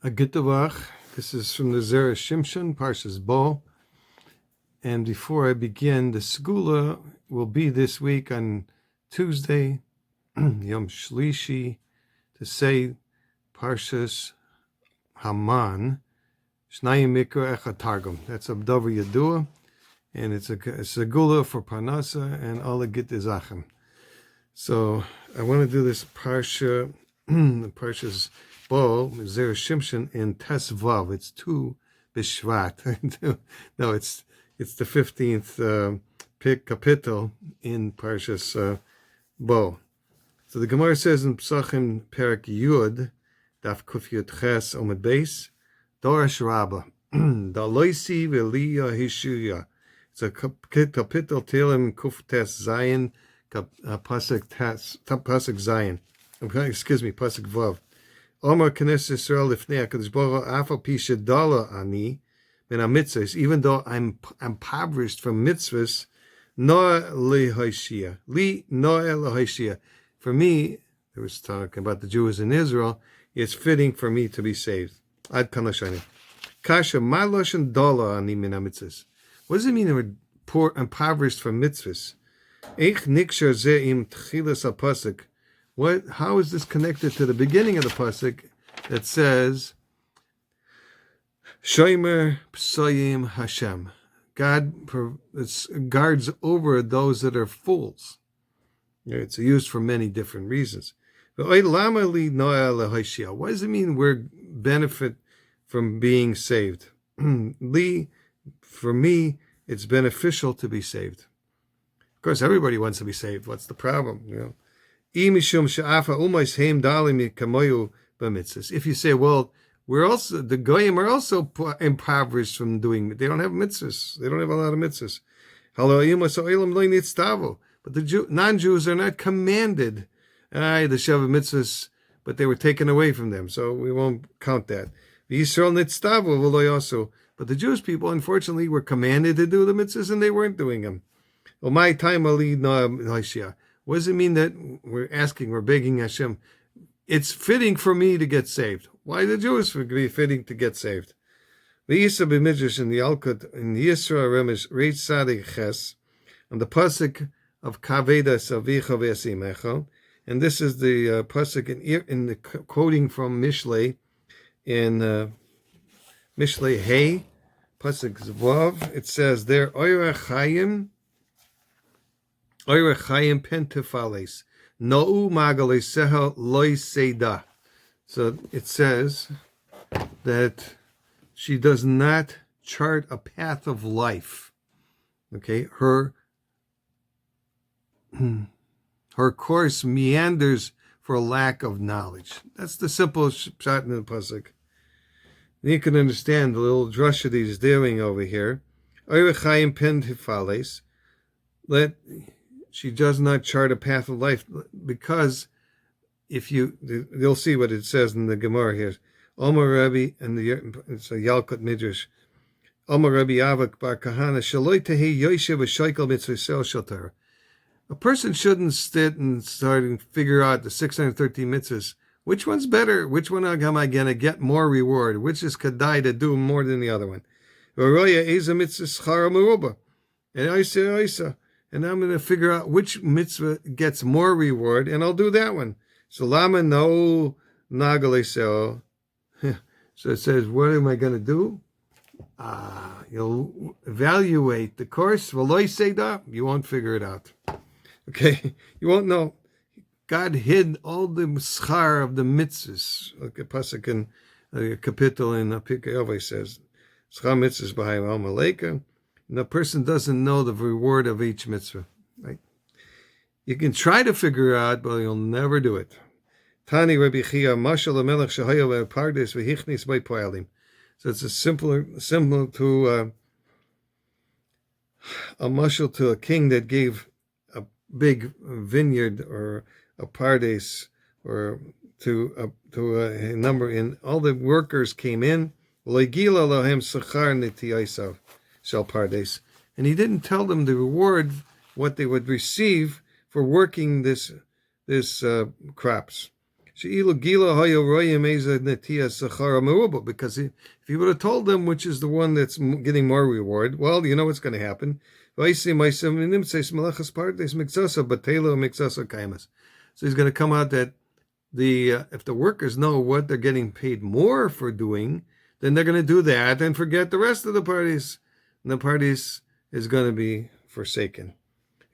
A Gittavach. This is from the Zera Shimshon, Parshas Bo. And before I begin, the Segula will be this week on Tuesday, Yom Shlishi, to say Parshas Haman, Shnayim Mikra Echad Targum. That's Abdavar Yadua, and it's a Segula for Parnasa and all the Gittizachim. So I want to do this Parsha, Parshas Bo, Zera Shimshon, in Tes Vav. It's 2 Bishvat. No, it's the 15th kapitel in Parshas Bo. So the Gemara says in Psachim Perak Yud, Daf Kuf Yud Ches Omid Beis, Dorash Rabba, Daloisi Veliya Hishuya. It's a kapitel Tehillim Kuf Tes Zayin, Pasuk Zayin. Excuse me, Pasuk Vav. Omar Knesset Yisrael Lifnei HaKadosh Baruch Hu Afal Pi Shedala Ani Min HaMitzvos, even though I'm impoverished from mitzvahs, Noah Lehoshia. Li Noah Lehoshia. For me, there was talk about the Jews in Israel, it's fitting for me to be saved. Ad Kanashani. Kasha Maloshan Dala Ani Min HaMitzvos. What does it mean they were poor, impoverished from mitzvahs? Eich Nikshar Ze Im Tchilas HaPasuk. How is this connected to the beginning of the pasuk that says, Shomer Psoyim Hashem? God guards over those that are fools. It's used for many different reasons. What does it mean we're benefit from being saved? For me, it's beneficial to be saved. Of course, everybody wants to be saved. What's the problem? If you say, well, the goyim are also impoverished from doing, they don't have mitzvahs, they don't have a lot of mitzvahs. But the non-Jews are not commanded the Sheva mitzvahs, but they were taken away from them, so we won't count that. But the Jewish people, unfortunately, were commanded to do the mitzvahs and they weren't doing them. What does it mean that we're begging Hashem? It's fitting for me to get saved. Why the Jews would be fitting to get saved? The Isa b'midrash in the Alkut in Yisra Remesh Reish Sadik Ches on the pasuk of Kaveda Savicha V'Yasimecha, and this is the pasuk in the quoting from Mishlei in Mishlei Hey pasuk Zvav. It says there Oira Chayim. So it says that she does not chart a path of life. Okay, her course meanders for lack of knowledge. That's the simple shot in the pasuk. You can understand the little drasha that he's doing over here. She does not chart a path of life, because you'll see what it says in the Gemara here. Omar Rabbi, and it's a Yalkut Midrash. Omar Rabbi Avak Bar Kahana Shaloi Tehi Yoshev V'Shaikel Mitzvah Shelter. A person shouldn't sit and start and figure out the 613 mitzvahs. Which one's better? Which one am I going to get more reward? Which is Kadai to do more than the other one? And I say, and I'm going to figure out which mitzvah gets more reward, and I'll do that one. So lama no nagaleseo. So it says, what am I going to do? You'll evaluate the course. V'loi seda, you won't figure it out. Okay, you won't know. God hid all the schar of the mitzvahs. Like a pasuk in a kapitel in Pirkei Avos says, schar mitzvahs b'hayim al maleka. And the person doesn't know the reward of each mitzvah, right? You can try to figure out, but you'll never do it. Tani Rabbi Chia, Mashal Melech Shahaya Pardes V'Hichnis By Poalim. So it's similar to a mashal to a king that gave a big vineyard or a pardes, or to a number, and all the workers came in. Loigila Lohem Sachar Nitiyaisav. Pardes, and he didn't tell them the reward, what they would receive for working this crops. Because if you would have told them which is the one that's getting more reward, well, you know what's going to happen. So he's going to come out that if the workers know what they're getting paid more for doing, then they're going to do that and forget the rest of the parties. And the parties is going to be forsaken.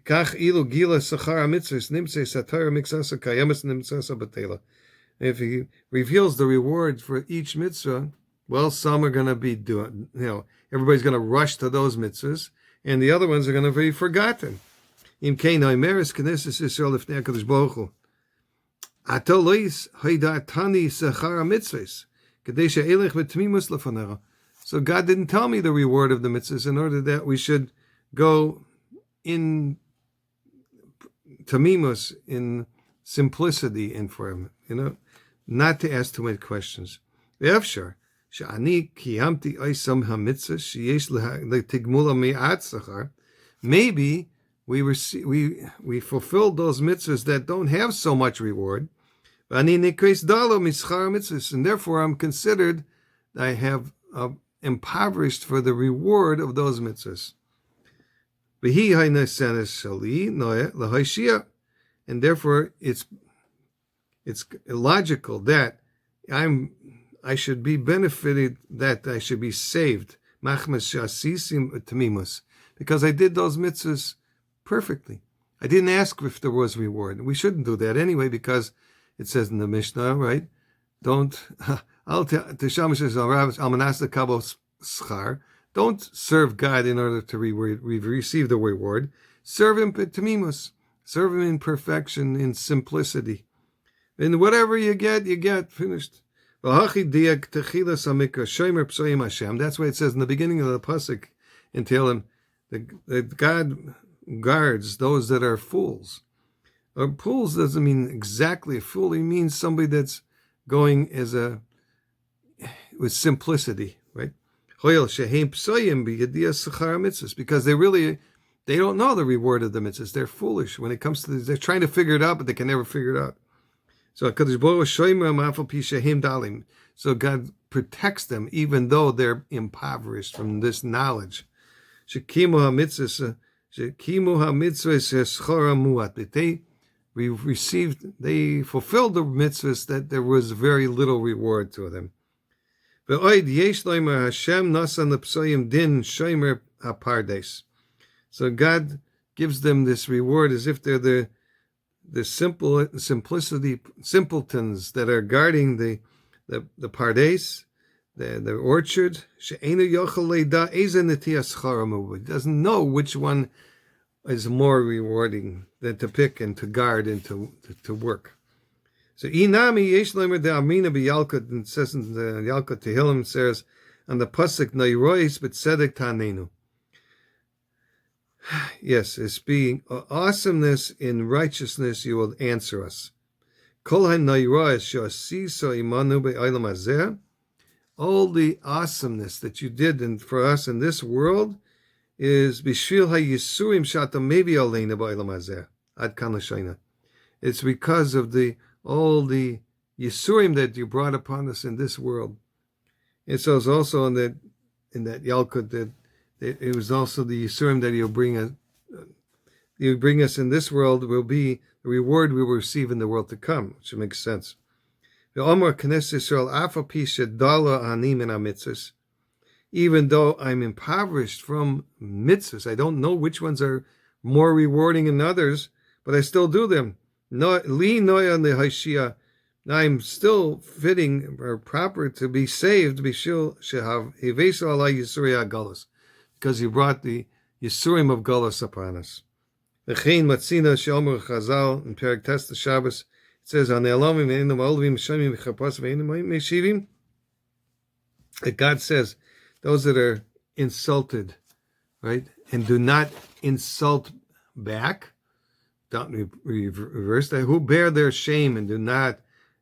If he reveals the reward for each mitzvah, well, some are going to be doing, everybody's going to rush to those mitzvahs, and the other ones are going to be forgotten. So God didn't tell me the reward of the mitzvahs in order that we should go in tamimus, in simplicity, and for him, not to ask too many questions. Maybe we fulfilled those mitzvahs that don't have so much reward, and therefore I'm considered, I have impoverished for the reward of those mitzvahs. And therefore it's illogical that I should be benefited, that I should be saved, because I did those mitzvahs perfectly. I didn't ask if there was reward. We shouldn't do that anyway, because it says in the Mishnah, right? Don't serve God in order to receive the reward. Serve him tamimus. Serve him in perfection, in simplicity. And whatever you get, finished. That's why it says in the beginning of the pasuk in Tehillim that God guards those that are fools. Fools doesn't mean exactly a fool. It means somebody that's going with simplicity, right? Because they don't know the reward of the mitzvahs. They're foolish when it comes to this. They're trying to figure it out, but they can never figure it out. So God protects them even though they're impoverished from this knowledge. They fulfilled the mitzvahs that there was very little reward to them. So God gives them this reward as if they're the simpletons that are guarding the pardes, the orchard. He doesn't know which one is more rewarding than to pick and to guard and to work. So Inami Yesh Lemer de Amina B'Yalkut, and says in the Yalkut Tehillim, says on the pasuk Nairois B'Tzedek Tanenu. Yes, it's being awesomeness in righteousness you will answer us. All the awesomeness that you did for us in this world is b'shvil hayisurim shata maybe aleina ba'olam hazeh ad kan l'shayna. It's because of all the yisurim that you brought upon us in this world. And so it's also in that Yalkut that it was also the yisurim that you bring us in this world will be the reward we will receive in the world to come, which makes sense. Even though I'm impoverished from mitzvahs, I don't know which ones are more rewarding than others, but I still do them. I'm still fitting or proper to be saved because you brought the Yisurim of Galus upon us. In Perek Tes Shabbos, it says, that God says, those that are insulted, right, and do not insult back, don't reverse that, who bear their shame and do not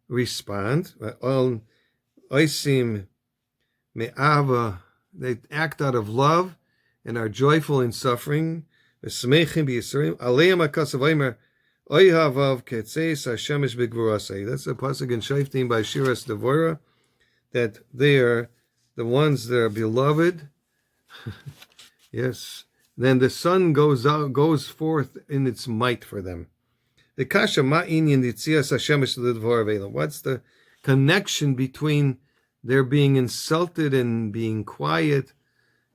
respond, all oisim me'ava, they act out of love and are joyful in suffering. Oyhavav ketzeis hashemesh b'gvurasei. That's a pasuk in Shoftim by Shiras Devorah, that they are the ones that are beloved. Yes. Then the sun goes forth in its might for them. The kasha ma'inyan yitzias hashemesh l'dvor avela. What's the connection between their being insulted and being quiet,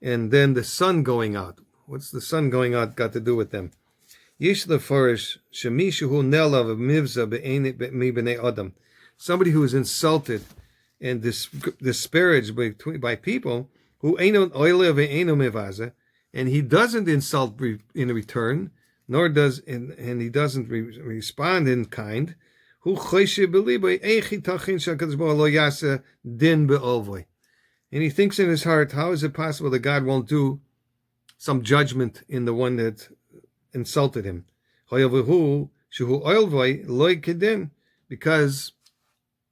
and then the sun going out? What's the sun going out got to do with them? Yish lefarish shemishu nelav mivza mi b'nei adam. Somebody who is insulted and disparaged by people who ain't oile ve'eno mevaza, and he doesn't insult in return, nor does and he doesn't respond in kind. Who and he thinks in his heart, how is it possible that God won't do some judgment in the one that insulted him? Because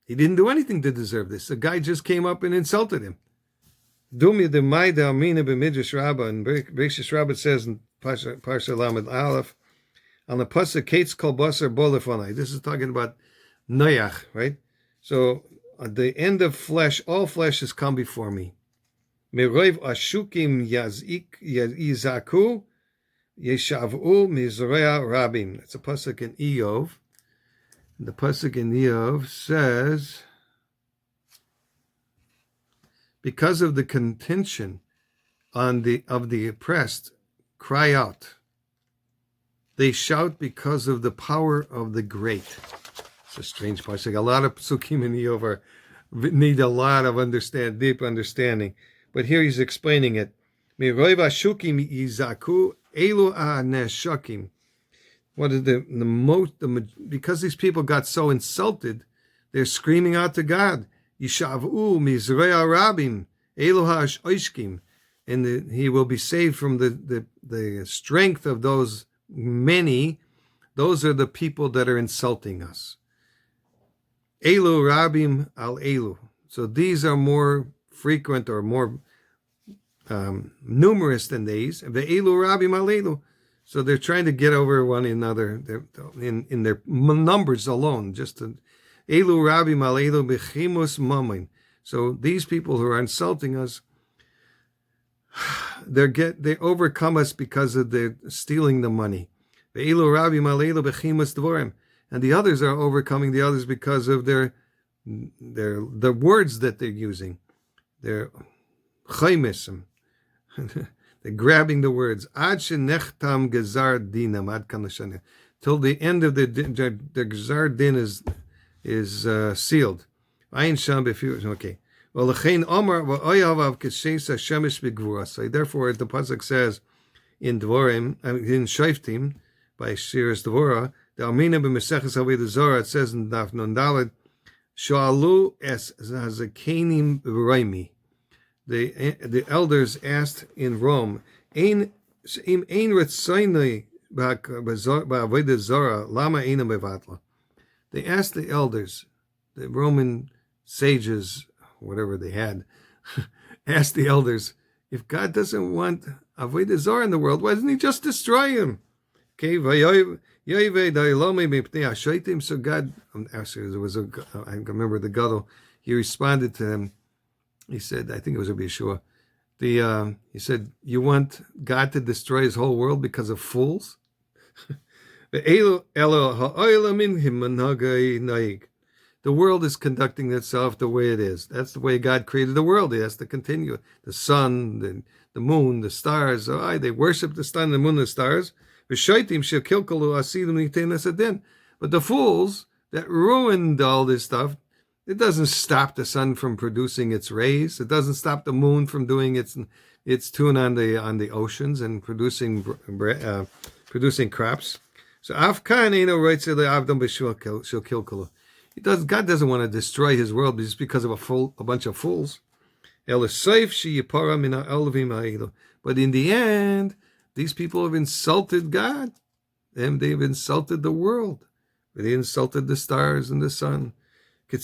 he didn't do anything to deserve this. The guy just came up and insulted him. Dumi de Maida Amina b'Midrash Rabbah, and Beishas Rabbah says in Parsha Lamed Aleph, on the pasuk Kates Kol Basar Bolefonai. This is talking about Noach, right? So at the end of flesh, all flesh has come before me. Meroiv ashukim yizaku yeshavu mizreya rabim. That's a pasuk in Eov. The pasuk in Eov says, because of the contention of the oppressed, cry out. They shout because of the power of the great. It's a strange pasuk. A lot of psukim in Eov need a lot of deep understanding. But here he's explaining it. What is because these people got so insulted, they're screaming out to God. Yishavu mizreya rabim Elohash oishkim, and he will be saved from the strength of those many. Those are the people that are insulting us. Elu rabim al elu. So these are more frequent or more numerous than these. The elu rabim al elu. So they're trying to get over one another in their numbers alone. Just to, elu rabim al elu bechimus mamin. So these people who are insulting us, they overcome us because of their stealing the money. And the others are overcoming the others because of the words that they're using. They're chaimism. They're grabbing the words. Till the end of the Gezar Din is sealed. Okay. Well, therefore, the pasuk says in Dvorim, in Shoftim, by Shiras Devorah, the Amina b'Meseches Avodah Zarah, it says in Daf Nun Daled, Shoalu es Hazakenim Roimi. The elders asked in Rome, Ein Retzainai b'Avodah Zarah, Lama Eina Mevatla. They asked the elders, the Roman sages, whatever they had, asked the elders, if God doesn't want Avodah Zarah in the world, why doesn't he just destroy him? Okay, so God, actually, there was I remember the Gadol, he responded to them. He said, I think it was Rabbi Yeshua. He said, you want God to destroy his whole world because of fools? The world is conducting itself the way it is. That's the way God created the world. It has to continue. The sun, the moon, the stars. They worship the sun, the moon, the stars. But the fools that ruined all this stuff, it doesn't stop the sun from producing its rays. It doesn't stop the moon from doing its tune on the oceans and producing crops. So God doesn't want to destroy his world just because of a bunch of fools. But in the end, these people have insulted God, and they've insulted the world. They insulted the stars and the sun. So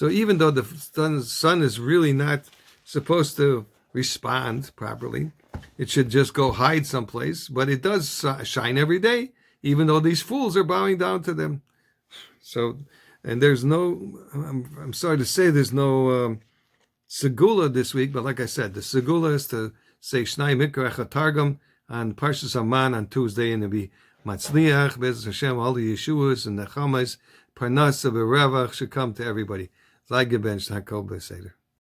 even though the sun is really not supposed to respond properly. It should just go hide someplace, but it does shine every day, even though these fools are bowing down to them. So, and there's no, I'm sorry to say there's no segula this week, but like I said, the segula is to say Shnai Mikra Targum on Parshas Aman on Tuesday, and it'll be Matzliach, Bez Hashem, all the Yeshuas and the Chamas, Parnasa, Berevach should come to everybody. Zay gebencht, Hakol Beseder.